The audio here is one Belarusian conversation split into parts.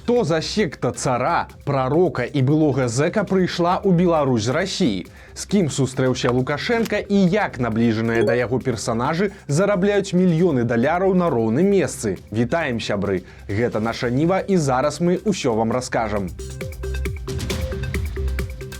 Што за секта цара, прарока і былога зэка прыйшла ў Беларусь з Расіі? З кім сустрэўся Лукашенка і як набліжаныя да яго персанажы зарабляюць мільёны даляраў на роўным месцы? Вітаем, сябры! Гэта наша Ніва і зараз мы ўсё вам раскажам.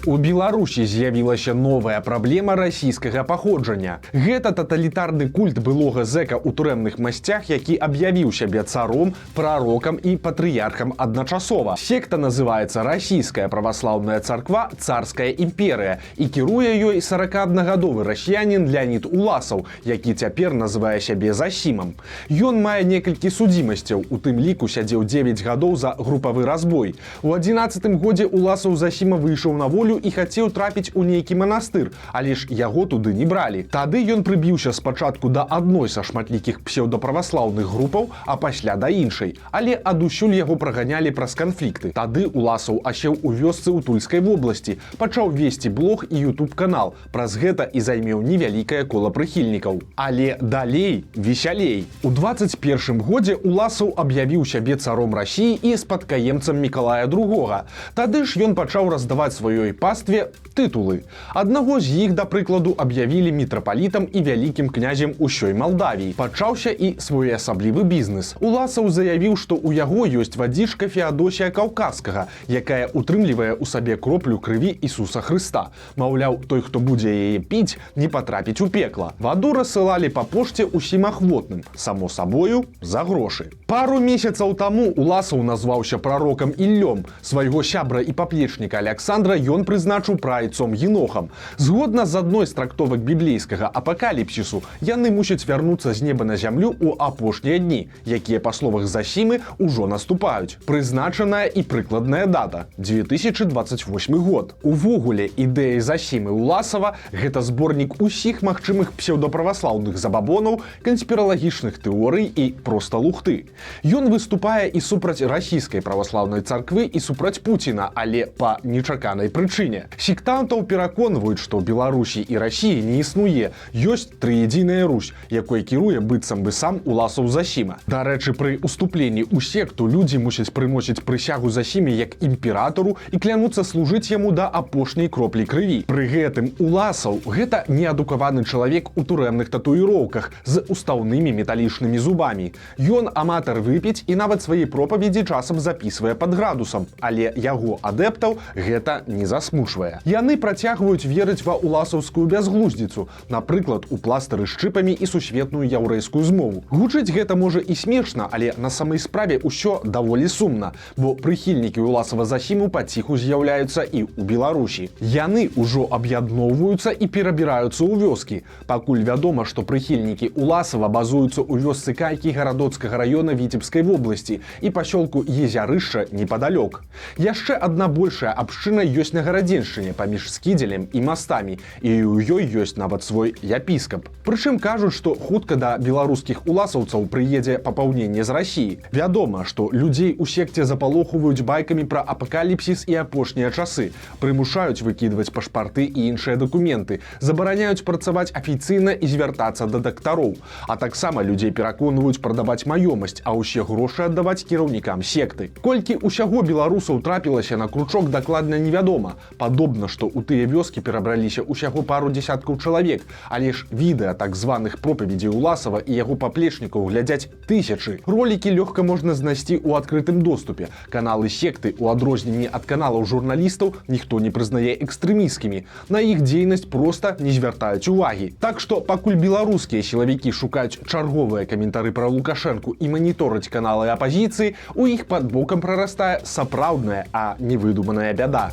У Беларусі з'явілася новая праблема расійскага паходжання. Гэта таталітарны культ былога зэка ў турэмных масцях, які аб'явіў сябе царом, прарокам і патрыярхам адначасова. Секта называецца Расійская праваслаўная царква «Царская імперыя» і кіруе ёй 41гадовы расіянін Леонід Уласаў, які цяпер называе сябе Засімам. Ён мае некалькі судзімасцяў, у тым ліку сядзеў 9 гадоў за групавы разбой. У 11-м годзе Уласаў Засіма выйшаў на волю і хацеў трапіць у нейкі манастыр, але ж яго туды не бралі. Тады ён прыбіўся спачатку да адной са шматлікіх псеўдаправаслаўных групаў, а пасля да іншай. Але адусюль яго праганялі праз канфлікты. Тады Уласаў асеў у вёсцы ў Тульскай вобласці, пачаў весці блог і ютуб-канал. Праз гэта і займеў невялікае кола прыхільнікаў. Але далей весялей. У 21-м годзе Уласаў аб'явіў сябе царом Расіі і спадкаемцам Мікалая II. Тады ж ён пачаў раздаваць сваёй пастве тытулы. Аднаго з іх, да прыкладу, аб'явілі мітрапалітам і вялікім князем усёй Малдавіі. Пачаўся і своеасаблівы бізнес. Уласаў заявіў, што ў яго ёсць вадзічка Феадосія Каўказскага, якая утрымлівае ў сабе кроплю крыві Ісуса Хрыста. Маўляў, той, хто будзе яе піць, не патрапіць у пекла. Ваду рассылалі па пошце ўсім ахвотным, само сабою, за грошы. Пару месяцаў таму Уласаў назваўся прарокам Іллём. Свайго сябра і паплечніка Аляксандра ён прызначыў праайцом Енохам. Згодна з адной з трактовак біблейскага апакаліпсісу, яны мусяць вярнуцца з неба на зямлю ў апошнія дні, якія, па словах Засімы, ужо наступаюць. Прызначаная і прыкладная дата – 2028 год. Увогуле, ідэя Засімы Уласава – гэта зборнік усіх магчымых псеўдаправаслаўных забабонаў, канспіралагічных тэорый і проста лухты. Ён выступае і супраць расійскай праваслаўнай царквы і супраць Пуціна, але па нечаканай прычыне. Сектантаў пераконваюць, што Беларусі і Расіі не існуе. Ёсць трыедзіная Русь, якой кіруе быццам бы сам Уласаў Засіма. Дарэчы, пры уступленні ў секту людзі мусяць прыносіць прысягу Засіме як імператару і клянуцца служыць яму да апошняй кроплі крыві. Пры гэтым Уласаў – гэта неадукаваны чалавек у турэмных татуіроўках з устаўнымі металічнымі зубамі. Ён аматар выпіць і нават свае пропаведзі часам запісвае пад градусам, але яго адэптаў гэта не засмучвае. Яны працягваюць верыць ва уласаўскую бязглуздзіцу, напрыклад, у пластыры з чыпамі і сусветную яўрэйскую змову. Гучыць гэта можа і смешна, але на самай справе ўсё даволі сумна, бо прыхільнікі Уласава Засіму паціху з'яўляюцца і ў Беларусі. Яны ўжо аб'ядноўваюцца і перабіраюцца ў вёскі. Пакуль вядома, што прыхільнікі Уласава базуюцца ў вёсцы Кайкі гарадоцкага раёна Віцебскай вобласці і пасёлку Езярышча непадалёк. Яшчэ адна большая абшчына ёсць на Гарадзеншчыне паміж Скідзелем і Мастамі, і ў ёй ёсць нават свой епіскап. Прычым кажуць, што хутка да беларускіх уласаўцаў прыедзе папаўненне з Расіі. Вядома, што людзей у секце запалохваюць байкамі пра апакаліпсіс і апошнія часы, прымушаюць выкідваць пашпарты і іншыя дакументы, забараняюць працаваць афіцыйна і звяртацца да дактароў. А таксама людзей пераконваюць прадаваць маёмасць, а ўсе грошы аддаваць кіраўнікам секты. Колькі ўсяго беларусаў трапілася на кручок, дакладна невядома. Падобна, што ў тыя вёскі перабраліся ўсяго пару дзесяткаў чалавек, але ж відэа так званых пропаведзей Уласава і яго паплечнікаў глядзяць тысячы. Ролікі лёгка можна знайсці ў адкрытым доступе. Каналы секты, у адрозненні ад каналаў журналістаў, ніхто не прызнае экстрэмісцкімі. На іх дзейнасць проста не звяртаюць увагі. Так што, пакуль беларускія сілавікі шукаюць чарговыя каментары пра Лукашэнку і маніторыць каналы апазіцыі, у іх пад бокам прарастае сапраўдная, а не выдуманая бяда.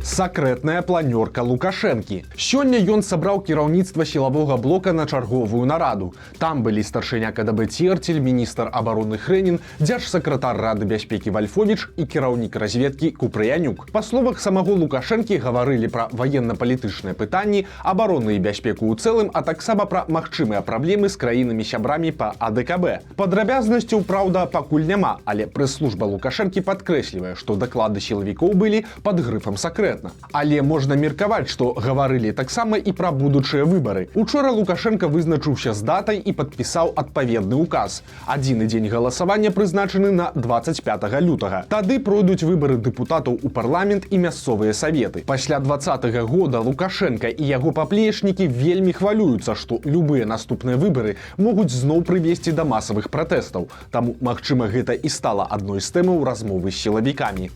Сакрэтная планёрка Лукашэнкі. Сёння ён сабраў кіраўніцтва сілавога блока на чарговую нараду. Там былі старшыня КДБ Церцель, міністр абароны Хрэнін, дзяржсакратар Рады бяспекі Вальфовіч і кіраўнік разведкі Купрыянюк. Па словах самого Лукашэнкі гаварылі пра ваенна-палітычныя пытанні, абарону і бяспеку ў цэлым, а таксама пра магчымыя праблемы з краінамі-сябрамі па АДКБ. Падрабязнасцяў, праўда, пакуль няма, але прэс-служба Лукашэнкі падкрэслівае, што даклады сілавікоў былі пад грыфам сакрэт. канкрэтна. Але можна меркаваць, што гаварылі таксама і пра будучыя выбары. Учора Лукашенко вызначыўся з датай і падпісаў адпаведны указ. Адзіны дзень галасавання прызначаны на 25 лютага. Тады пройдуць выбары дэпутатаў у парламент і мясцовыя саветы. Пасля 2020 года Лукашенко і яго паплечнікі вельмі хвалююцца, што любыя наступныя выбары могуць зноў прывесці да масавых пратэстаў. Таму, магчыма, гэта і стала адной з тэмаў размовы з сілавікамі.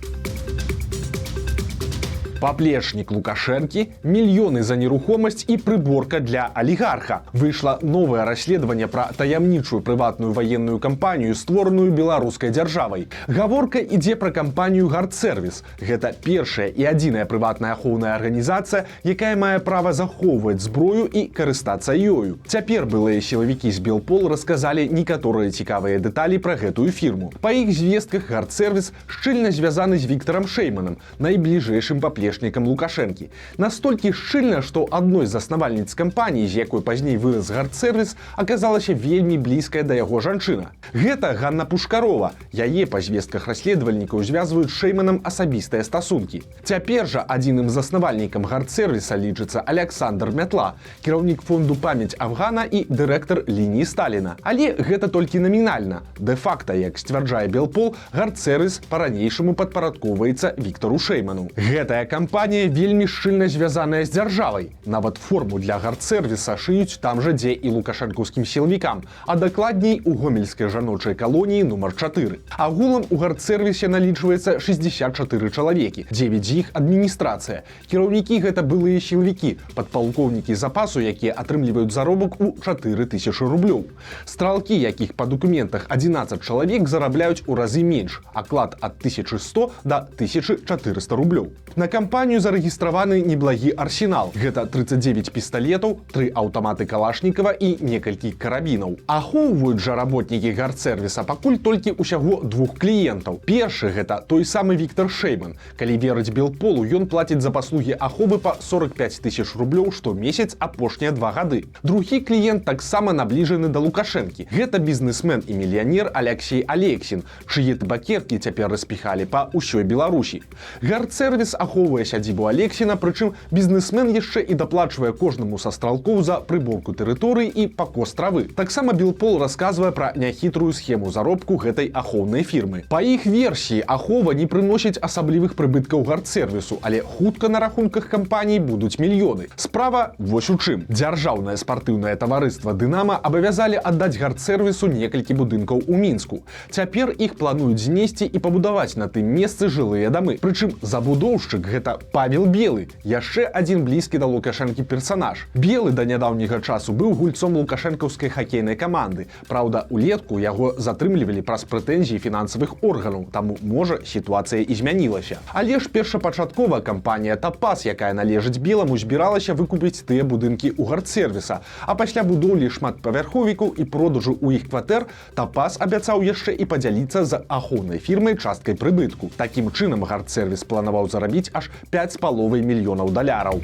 Паплечнік Лукашэнкі, мільёны за нерухомасць і прыборка для алігарха. Выйшла новае расследаванне пра таямнічую прыватную ваенную кампанію, створаную беларускай дзяржавай. Гаворка ідзе пра кампанію «Гардсервіс». Гэта першая і адзіная прыватная ахоўная арганізацыя, якая мае права захоўваць зброю і карыстацца ёю. Цяпер былыя сілавікі з Белпол расказалі некаторыя цікавыя дэталі пра гэтую фірму. Па іх звестках «Гардсервіс» шчыльна звязаны з Віктарам Шэйманам, найбліжэйшым паплечнікам Лукашэнкі. Настолькі шчыльна, што адной з заснавальніц кампаніі, з якой пазней вырас «Гардсервіс», аказалася вельмі блізкая да яго жанчына. Гэта Ганна Пушкарова. Яе па звестках расследавальнікаў звязваюць з Шэйманам асабістыя стасункі. Цяпер жа адзіным заснавальнікам «Гардсервіса» лічыцца Аляксандр Мятла, кіраўнік фонду «Памяць Афгана» і дырэктар лініі Сталіна. Але гэта толькі намінальна. Дэ-факта, як сцвярджае Белпол, «Гардсервіс» па-ранейшаму падпарадкоўваецца Віктару Шэйману. Гэтая кампанія вельмі шчыльна звязаная з дзяржавай. Нават форму для «Гардсервіса» шыюць там жа, дзе і лукашэнкаўскім сілавікам, а дакладней у гомельскай жаночай калоніі нумар 4. Агулам у «Гардсервісе» налічваецца 64 чалавекі, 9 з іх адміністрацыя. Кіраўнікі гэта былыя сілавікі, падпалкоўнікі запасу, якія атрымліваюць заробак у 4000 рублёў. Стралкі, якіх па дакументах 11 чалавек, зарабляюць у разы менш, аклад ад 1100 да 1400 рублёў. На кампанію зарэгістраваны неблагі арсенал. Гэта 39 пісталетаў, 3 аўтаматы Калашнікава і некалькі карабінаў. Ахоўваюць жа работнікі «Гардсервіса» пакуль толькі ўсяго 2 кліентаў. Першы гэта той самы Віктар Шэйман. Калі верыць Белполу, ён плаціць за паслугі аховы па 45 000 рублёў штомесяц апошнія 2 гады. Другі кліент таксама набліжаны да Лукашэнкі. Гэта бізнесмен і мільянер Аляксей Алексін, чые табакеркі цяпер распіхалі па ўсёй Беларусі. «Гардсервіс» ахоўвае сядзібу Алексіна, прычым бізнесмен яшчэ і даплачвае кожнаму са стралкоў за прыборку тэрыторыі і пакос травы. Таксама Белпол расказвае пра няхітрую схему заробку гэтай ахоўнай фірмы. Па іх версіі, ахова не прыносіць асаблівых прыбыткаў «Гардсервісу», але хутка на рахунках кампаній будуць мільёны. Справа вось у чым. Дзяржаўнае спартыўнае таварыства «Дынама» абавязалі аддаць «Гардсервісу» некалькі будынкаў у Мінску. Цяпер іх плануюць знесці і пабудаваць на тым месцы жылыя дамы. Прычым забудоўшчык гэта Павел Белы, яшчэ адзін блізкі да Лукашэнкі персанаж. Белы да нядаўняга часу быў гульцом лукашэнкаўскай хакейнай каманды. Праўда, улетку яго затрымлівалі праз прэтэнзіі фінансавых органаў, таму, можа, сітуацыя і змянілася. Але ж першапачаткова кампанія «Тапас», якая належыць Беламу, збіралася выкупіць тыя будынкі ў «Гардсервіса», а пасля будоўлі шматпавярховікаў і продажу ў іх кватэр «Тапас» абяцаў яшчэ і падзяліцца з ахоўнай фірмай часткай прыбытку. Такім чынам «Гардсервіс» планаваў зарабіць аж 5,5 мільёнаў даляраў.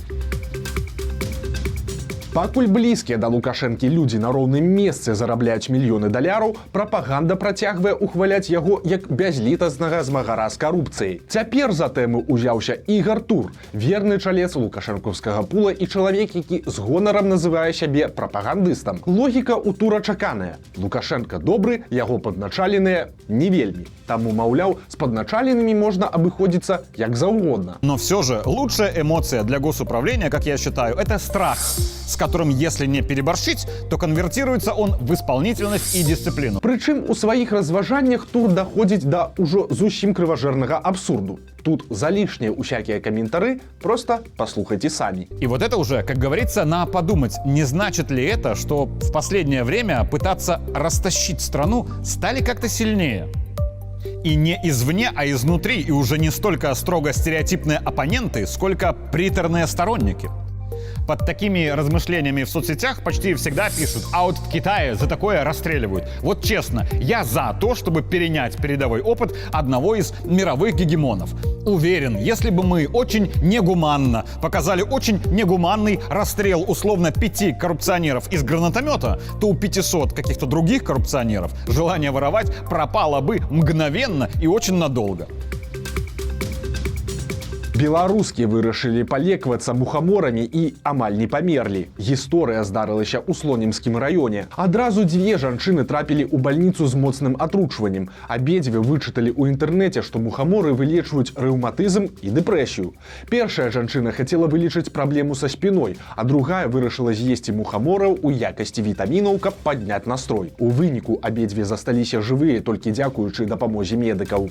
Пакуль блізкія да Лукашэнкі людзі на роўным месцы зарабляюць мільёны даляраў, прапаганда працягвае ухваляць яго як бязлітаснага змагара з карупцыяй. Цяпер за тэму ўзяўся Ігар Тур, верны чалец лукашэнкаўскага пула і чалавек, які з гонарам называе сябе прапагандыстам. Логіка ў Тура чаканая. Лукашенко добры, яго падначаленыя не вельмі. Таму, маўляў, з падначаленымі можна абыходзіцца як заўгодна. Но все же лучшая эмоция для госуправления, как я считаю, это страх, с которым, если не переборщить, то конвертируется он в исполнительность и дисциплину. Прычым у сваіх разважаннях Тур даходзіць да ўжо зусім крыважэрнага абсурду. Тут залишние усякие комментары, просто послухайте сами. И вот это уже, как говорится, на подумать, не значит ли это, что в последнее время пытаться растащить страну стали как-то сильнее? И не извне, а изнутри, и уже не столько строго стереотипные оппоненты, сколько приторные сторонники. Под такими размышлениями в соцсетях почти всегда пишут: а вот в Китае за такое расстреливают. Вот честно, я за то, чтобы перенять передовой опыт одного из мировых гегемонов. Уверен, если бы мы очень негуманно показали очень негуманный расстрел условно 5 коррупционеров из гранатомета, то у 500 каких-то других коррупционеров желание воровать пропало бы мгновенно и очень надолго. Беларускі вырашылі палекавацца мухаморамі і амаль не памерлі. Гісторыя здарылася ў Слонімскім раёне. Адразу дзве жанчыны трапілі ў бальніцу з моцным атручваннем. Абедзве вычыталі ў інтэрнэце, што мухаморы вылечваюць рэўматызм і дэпрэсію. Першая жанчына хацела вылечыць праблему са спіной, а другая вырашыла з'есці мухамораў у якасці вітамінаў, каб падняць настрой. У выніку абедзве засталіся жывыя толькі дзякуючы дапамозе медыкаў.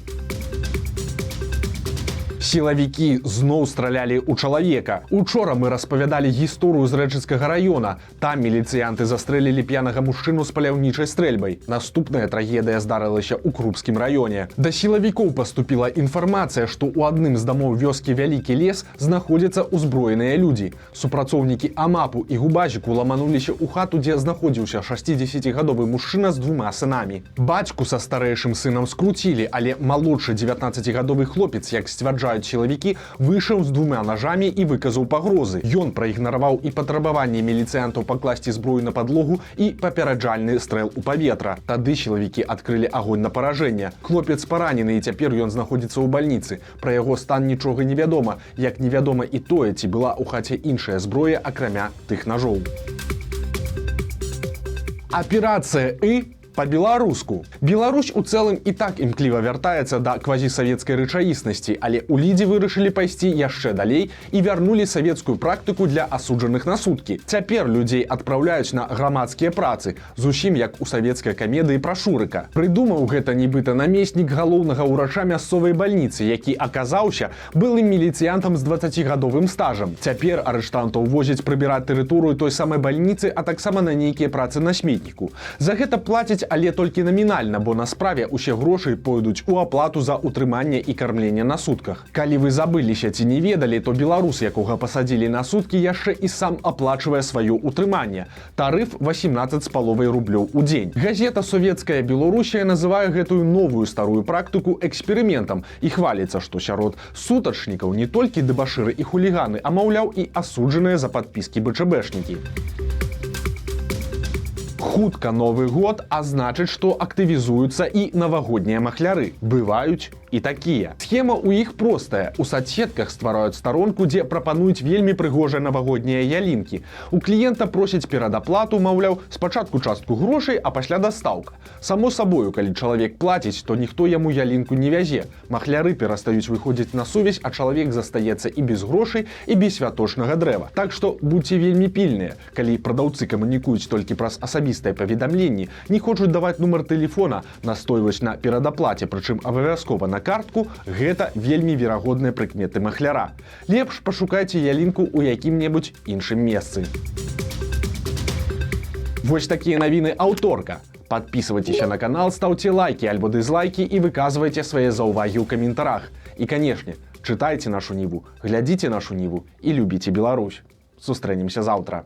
Сілавікі зноў стралялі ў чалавека. Учора мы распавядалі гісторыю з Рэчыцкага раёна. Там міліцыянты застрэлілі п'янага мужчыну з паляўнічай стрэльбай. Наступная трагедыя здарылася ў Крупскім раёне. Да сілавікоў паступіла інфармацыя, што ў адным з дамоў вёскі Вялікі лес знаходзяцца ўзброеныя людзі. Супрацоўнікі АМАПу і губазіку ламануліся ў хату, дзе знаходзіўся 60гадовы мужчына з двума сынамі. Бацьку са старэйшым сынам скруцілі, але малодшы 19гадовы хлопец, як сцвярджаюць сілавікі, выйшаў з двума нажамі і выказаў пагрозы. Ён праігнараваў і патрабаванне міліцыянтаў пакласці зброю на падлогу і папераджальны стрэл у паветра. Тады сілавікі адкрылі агонь на паражэнне. Хлопец паранены і цяпер ён знаходзіцца ў бальніцы. Пра яго стан нічога не вядома, як невядома і тое, ці была ў хаце іншая зброя, акрамя тых нажоў. Аперацыя па-беларуску. Беларусь у цэлым і так імкліва вяртаецца да квазісавецкай рэчаіснасці, але ў лідзе вырашылі пайсці яшчэ далей і вярнулі савецкую практыку для асуджаных на суткі. Цяпер людзей адпраўляюць на грамадскія працы, зусім як у савецкай камедыі пра Шурыка. Прыдумаў гэта нібыта намеснік галоўнага ўрача мясцовай бальніцы, які аказаўся былым міліцыянтам з 20гадовым стажам. Цяпер арыштантаў возяць прыбіраць тэрыторыю той самай бальніцы, а таксама на нейкія працы на сметніку. За гэта плацяць, але толькі намінальна, бо на справе усе грошы пойдуць у аплату за утрыманне і кармленне на сутках. Калі вы забыліся ці не ведалі, то беларус, якога пасадзілі на суткі, яшчэ і сам аплачвае сваё утрыманне. Тарыф 18,5 рублёў у дзень. Газета «Советская Белоруссия» называе гэтую новую старую практыку эксперыментам і хваліцца, што сярод сутачнікаў не толькі дэбашыры і хуліганы, а маўляў і асуджаныя за падпіскі БЧБшнікі. Хутка Новы год, а значыць, што актывізуюцца і навагоднія махляры. Бываюць і такія. Схема ў іх простая. У соцсетках ствараюць старонку, дзе прапануюць вельмі прыгожыя навагоднія ялінкі. У кліента просяць перадаплату, маўляў, спачатку частку грошай, а пасля дастаўка. Само сабою, калі чалавек плаціць, то ніхто яму ялінку не вязе. Махляры перастаюць выходзіць на сувязь, а чалавек застаецца і без грошай, і без святочнага дрэва. Так што будьце вельмі пільныя. Калі прадаўцы камунікуюць толькі праз асабістыя паведамленні, не хочуць даваць нумар тэлефона, настойваюць на перадаплаце, прычым абавязкова на картку, гэта вельмі верагодныя прыкметы махляра. Лепш пашукайце ялінку ў якім-небудзь іншым месцы. Вось такія навіны аўторка. Подписывайтесь на канал, ставьте лайки альбо дизлайки и выказывайте свои заўвагі ў каментарах. И, конечно, читайте нашу Ниву, глядите нашу Ниву и любите Беларусь. Сустрэнемся завтра.